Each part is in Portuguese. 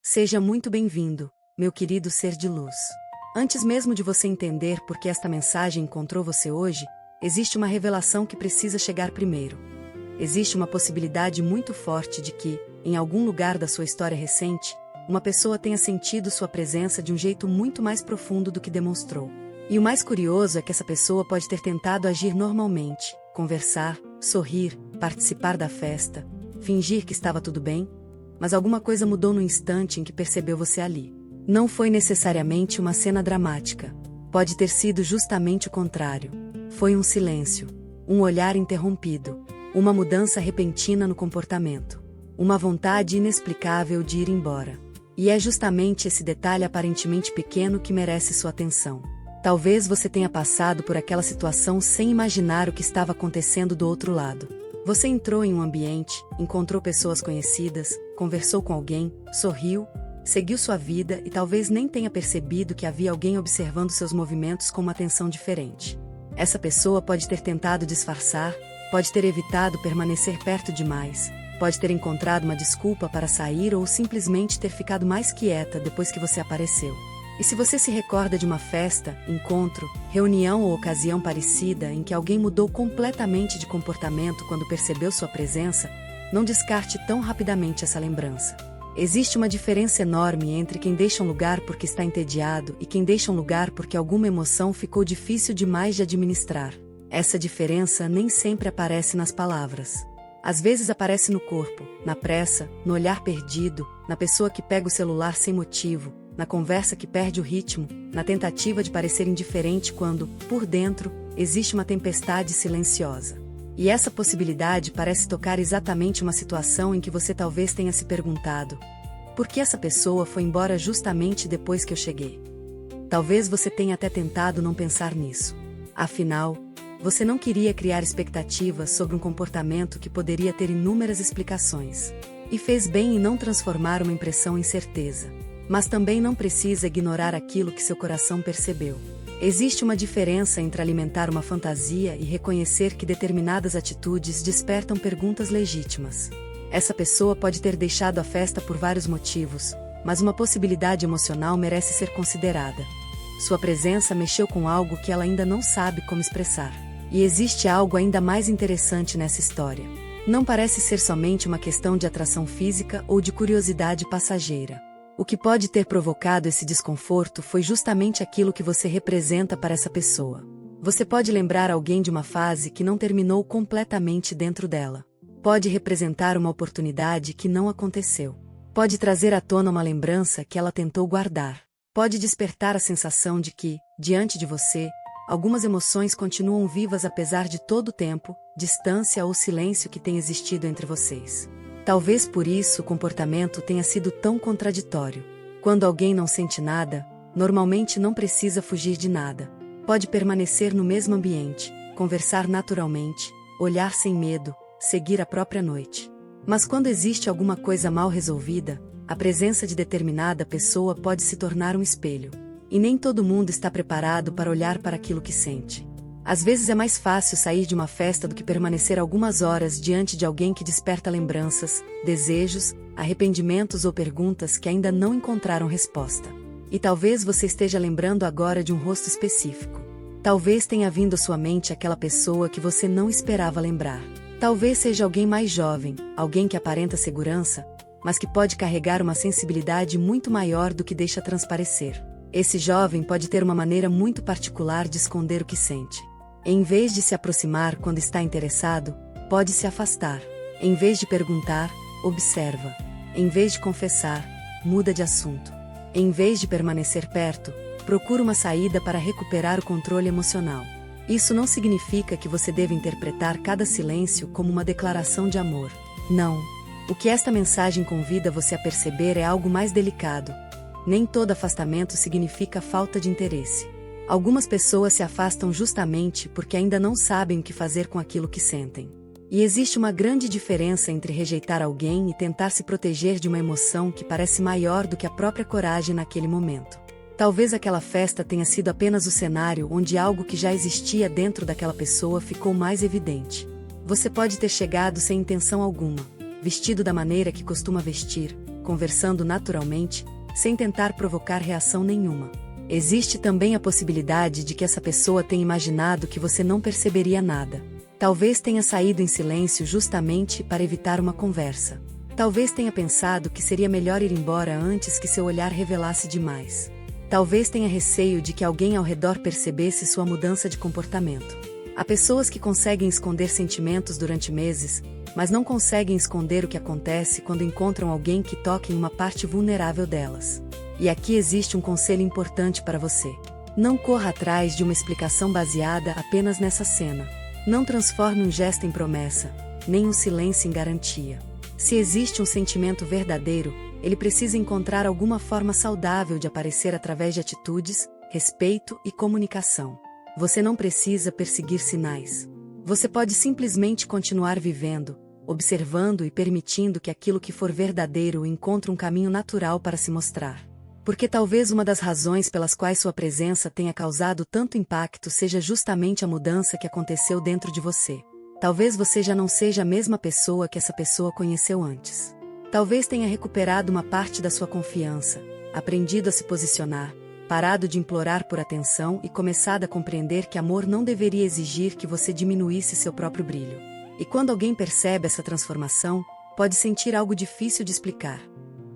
Seja muito bem-vindo, meu querido ser de luz. Antes mesmo de você entender por que esta mensagem encontrou você hoje, existe uma revelação que precisa chegar primeiro. Existe uma possibilidade muito forte de que, em algum lugar da sua história recente, uma pessoa tenha sentido sua presença de um jeito muito mais profundo do que demonstrou. E o mais curioso é que essa pessoa pode ter tentado agir normalmente, conversar, sorrir, participar da festa, fingir que estava tudo bem, mas alguma coisa mudou no instante em que percebeu você ali. Não foi necessariamente uma cena dramática. Pode ter sido justamente o contrário. Foi um silêncio, um olhar interrompido, uma mudança repentina no comportamento, uma vontade inexplicável de ir embora. E é justamente esse detalhe aparentemente pequeno que merece sua atenção. Talvez você tenha passado por aquela situação sem imaginar o que estava acontecendo do outro lado. Você entrou em um ambiente, encontrou pessoas conhecidas, conversou com alguém, sorriu, seguiu sua vida e talvez nem tenha percebido que havia alguém observando seus movimentos com uma atenção diferente. Essa pessoa pode ter tentado disfarçar, pode ter evitado permanecer perto demais, pode ter encontrado uma desculpa para sair ou simplesmente ter ficado mais quieta depois que você apareceu. E se você se recorda de uma festa, encontro, reunião ou ocasião parecida em que alguém mudou completamente de comportamento quando percebeu sua presença, não descarte tão rapidamente essa lembrança. Existe uma diferença enorme entre quem deixa um lugar porque está entediado e quem deixa um lugar porque alguma emoção ficou difícil demais de administrar. Essa diferença nem sempre aparece nas palavras. Às vezes aparece no corpo, na pressa, no olhar perdido, na pessoa que pega o celular sem motivo, na conversa que perde o ritmo, na tentativa de parecer indiferente quando, por dentro, existe uma tempestade silenciosa. E essa possibilidade parece tocar exatamente uma situação em que você talvez tenha se perguntado: por que essa pessoa foi embora justamente depois que eu cheguei? Talvez você tenha até tentado não pensar nisso. Afinal, você não queria criar expectativas sobre um comportamento que poderia ter inúmeras explicações. E fez bem em não transformar uma impressão em certeza. Mas também não precisa ignorar aquilo que seu coração percebeu. Existe uma diferença entre alimentar uma fantasia e reconhecer que determinadas atitudes despertam perguntas legítimas. Essa pessoa pode ter deixado a festa por vários motivos, mas uma possibilidade emocional merece ser considerada. Sua presença mexeu com algo que ela ainda não sabe como expressar. E existe algo ainda mais interessante nessa história. Não parece ser somente uma questão de atração física ou de curiosidade passageira. O que pode ter provocado esse desconforto foi justamente aquilo que você representa para essa pessoa. Você pode lembrar alguém de uma fase que não terminou completamente dentro dela. Pode representar uma oportunidade que não aconteceu. Pode trazer à tona uma lembrança que ela tentou guardar. Pode despertar a sensação de que, diante de você, algumas emoções continuam vivas apesar de todo o tempo, distância ou silêncio que tem existido entre vocês. Talvez por isso o comportamento tenha sido tão contraditório. Quando alguém não sente nada, normalmente não precisa fugir de nada. Pode permanecer no mesmo ambiente, conversar naturalmente, olhar sem medo, seguir a própria noite. Mas quando existe alguma coisa mal resolvida, a presença de determinada pessoa pode se tornar um espelho. E nem todo mundo está preparado para olhar para aquilo que sente. Às vezes é mais fácil sair de uma festa do que permanecer algumas horas diante de alguém que desperta lembranças, desejos, arrependimentos ou perguntas que ainda não encontraram resposta. E talvez você esteja lembrando agora de um rosto específico. Talvez tenha vindo à sua mente aquela pessoa que você não esperava lembrar. Talvez seja alguém mais jovem, alguém que aparenta segurança, mas que pode carregar uma sensibilidade muito maior do que deixa transparecer. Esse jovem pode ter uma maneira muito particular de esconder o que sente. Em vez de se aproximar quando está interessado, pode se afastar. Em vez de perguntar, observa. Em vez de confessar, muda de assunto. Em vez de permanecer perto, procura uma saída para recuperar o controle emocional. Isso não significa que você deva interpretar cada silêncio como uma declaração de amor. Não. O que esta mensagem convida você a perceber é algo mais delicado. Nem todo afastamento significa falta de interesse. Algumas pessoas se afastam justamente porque ainda não sabem o que fazer com aquilo que sentem. E existe uma grande diferença entre rejeitar alguém e tentar se proteger de uma emoção que parece maior do que a própria coragem naquele momento. Talvez aquela festa tenha sido apenas o cenário onde algo que já existia dentro daquela pessoa ficou mais evidente. Você pode ter chegado sem intenção alguma, vestido da maneira que costuma vestir, conversando naturalmente, sem tentar provocar reação nenhuma. Existe também a possibilidade de que essa pessoa tenha imaginado que você não perceberia nada. Talvez tenha saído em silêncio justamente para evitar uma conversa. Talvez tenha pensado que seria melhor ir embora antes que seu olhar revelasse demais. Talvez tenha receio de que alguém ao redor percebesse sua mudança de comportamento. Há pessoas que conseguem esconder sentimentos durante meses, mas não conseguem esconder o que acontece quando encontram alguém que toque em uma parte vulnerável delas. E aqui existe um conselho importante para você. Não corra atrás de uma explicação baseada apenas nessa cena. Não transforme um gesto em promessa, nem um silêncio em garantia. Se existe um sentimento verdadeiro, ele precisa encontrar alguma forma saudável de aparecer através de atitudes, respeito e comunicação. Você não precisa perseguir sinais. Você pode simplesmente continuar vivendo, observando e permitindo que aquilo que for verdadeiro encontre um caminho natural para se mostrar. Porque talvez uma das razões pelas quais sua presença tenha causado tanto impacto seja justamente a mudança que aconteceu dentro de você. Talvez você já não seja a mesma pessoa que essa pessoa conheceu antes. Talvez tenha recuperado uma parte da sua confiança, aprendido a se posicionar, parado de implorar por atenção e começado a compreender que amor não deveria exigir que você diminuísse seu próprio brilho. E quando alguém percebe essa transformação, pode sentir algo difícil de explicar.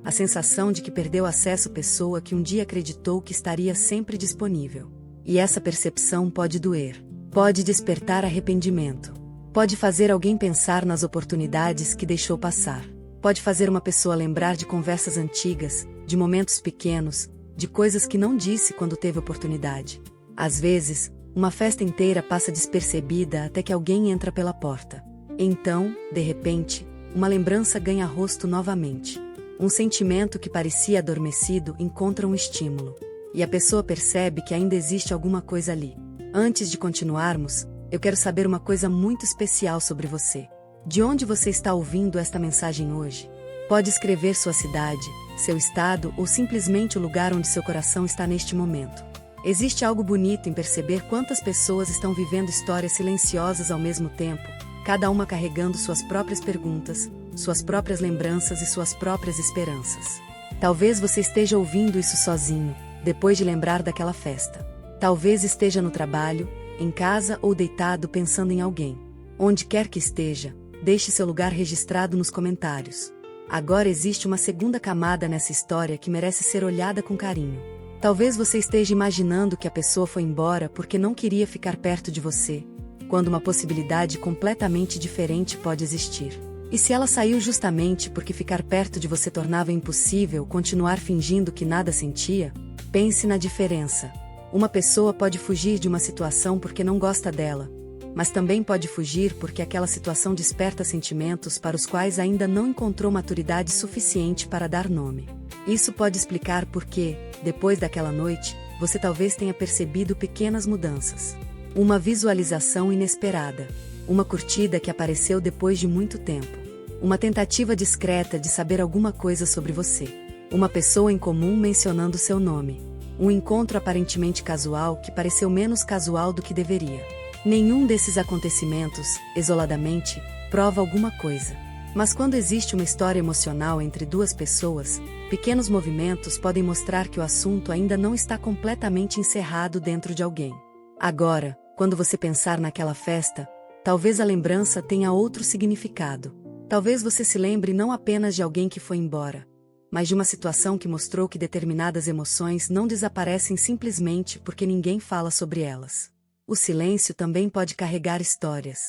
A sensação de que perdeu acesso à pessoa que um dia acreditou que estaria sempre disponível. E essa percepção pode doer, pode despertar arrependimento, pode fazer alguém pensar nas oportunidades que deixou passar, pode fazer uma pessoa lembrar de conversas antigas, de momentos pequenos, de coisas que não disse quando teve oportunidade. Às vezes, uma festa inteira passa despercebida até que alguém entra pela porta. Então, de repente, uma lembrança ganha rosto novamente. Um sentimento que parecia adormecido encontra um estímulo. E a pessoa percebe que ainda existe alguma coisa ali. Antes de continuarmos, eu quero saber uma coisa muito especial sobre você. De onde você está ouvindo esta mensagem hoje? Pode escrever sua cidade, seu estado ou simplesmente o lugar onde seu coração está neste momento. Existe algo bonito em perceber quantas pessoas estão vivendo histórias silenciosas ao mesmo tempo, cada uma carregando suas próprias perguntas, suas próprias lembranças e suas próprias esperanças. Talvez você esteja ouvindo isso sozinho, depois de lembrar daquela festa. Talvez esteja no trabalho, em casa ou deitado pensando em alguém. Onde quer que esteja, deixe seu lugar registrado nos comentários. Agora existe uma segunda camada nessa história que merece ser olhada com carinho. Talvez você esteja imaginando que a pessoa foi embora porque não queria ficar perto de você, quando uma possibilidade completamente diferente pode existir. E se ela saiu justamente porque ficar perto de você tornava impossível continuar fingindo que nada sentia? Pense na diferença. Uma pessoa pode fugir de uma situação porque não gosta dela, mas também pode fugir porque aquela situação desperta sentimentos para os quais ainda não encontrou maturidade suficiente para dar nome. Isso pode explicar por que, depois daquela noite, você talvez tenha percebido pequenas mudanças. Uma visualização inesperada. Uma curtida que apareceu depois de muito tempo. Uma tentativa discreta de saber alguma coisa sobre você. Uma pessoa em comum mencionando seu nome. Um encontro aparentemente casual que pareceu menos casual do que deveria. Nenhum desses acontecimentos, isoladamente, prova alguma coisa. Mas quando existe uma história emocional entre duas pessoas, pequenos movimentos podem mostrar que o assunto ainda não está completamente encerrado dentro de alguém. Agora, quando você pensar naquela festa, talvez a lembrança tenha outro significado. Talvez você se lembre não apenas de alguém que foi embora, mas de uma situação que mostrou que determinadas emoções não desaparecem simplesmente porque ninguém fala sobre elas. O silêncio também pode carregar histórias.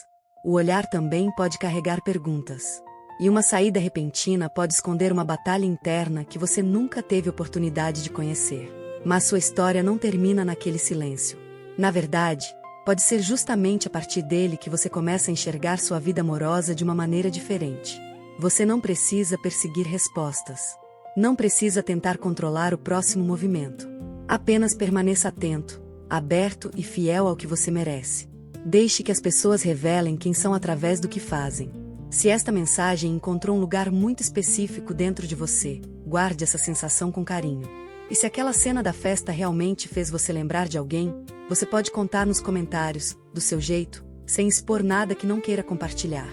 O olhar também pode carregar perguntas. E uma saída repentina pode esconder uma batalha interna que você nunca teve oportunidade de conhecer. Mas sua história não termina naquele silêncio. Na verdade, pode ser justamente a partir dele que você começa a enxergar sua vida amorosa de uma maneira diferente. Você não precisa perseguir respostas. Não precisa tentar controlar o próximo movimento. Apenas permaneça atento, aberto e fiel ao que você merece. Deixe que as pessoas revelem quem são através do que fazem. Se esta mensagem encontrou um lugar muito específico dentro de você, guarde essa sensação com carinho. E se aquela cena da festa realmente fez você lembrar de alguém, você pode contar nos comentários, do seu jeito, sem expor nada que não queira compartilhar.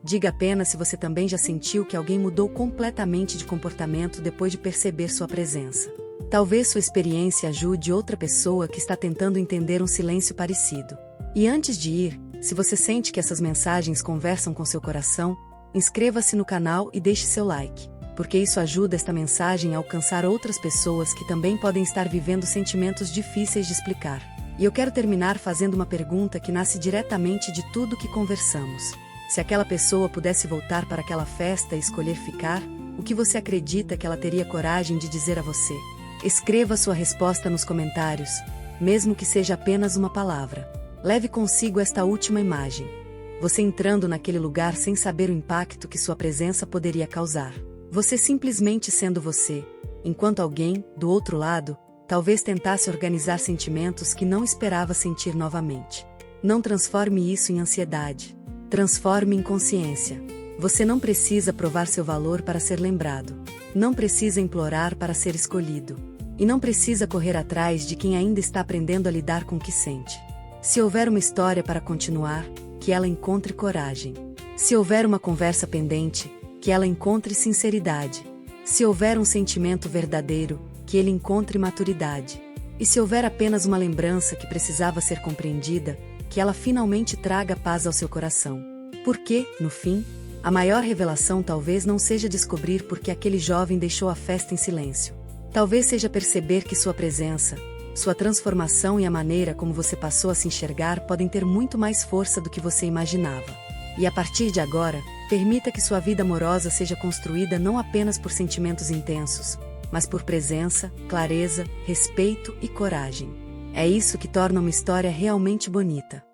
Diga apenas se você também já sentiu que alguém mudou completamente de comportamento depois de perceber sua presença. Talvez sua experiência ajude outra pessoa que está tentando entender um silêncio parecido. E antes de ir, se você sente que essas mensagens conversam com seu coração, inscreva-se no canal e deixe seu like, porque isso ajuda esta mensagem a alcançar outras pessoas que também podem estar vivendo sentimentos difíceis de explicar. E eu quero terminar fazendo uma pergunta que nasce diretamente de tudo que conversamos. Se aquela pessoa pudesse voltar para aquela festa e escolher ficar, o que você acredita que ela teria coragem de dizer a você? Escreva sua resposta nos comentários, mesmo que seja apenas uma palavra. Leve consigo esta última imagem. Você entrando naquele lugar sem saber o impacto que sua presença poderia causar. Você simplesmente sendo você, enquanto alguém, do outro lado, talvez tentasse organizar sentimentos que não esperava sentir novamente. Não transforme isso em ansiedade. Transforme em consciência. Você não precisa provar seu valor para ser lembrado. Não precisa implorar para ser escolhido. E não precisa correr atrás de quem ainda está aprendendo a lidar com o que sente. Se houver uma história para continuar, que ela encontre coragem. Se houver uma conversa pendente, que ela encontre sinceridade. Se houver um sentimento verdadeiro, que ele encontre maturidade. E se houver apenas uma lembrança que precisava ser compreendida, que ela finalmente traga paz ao seu coração. Porque, no fim, a maior revelação talvez não seja descobrir por que aquele jovem deixou a festa em silêncio. Talvez seja perceber que sua presença, sua transformação e a maneira como você passou a se enxergar podem ter muito mais força do que você imaginava. E a partir de agora, permita que sua vida amorosa seja construída não apenas por sentimentos intensos, mas por presença, clareza, respeito e coragem. É isso que torna uma história realmente bonita.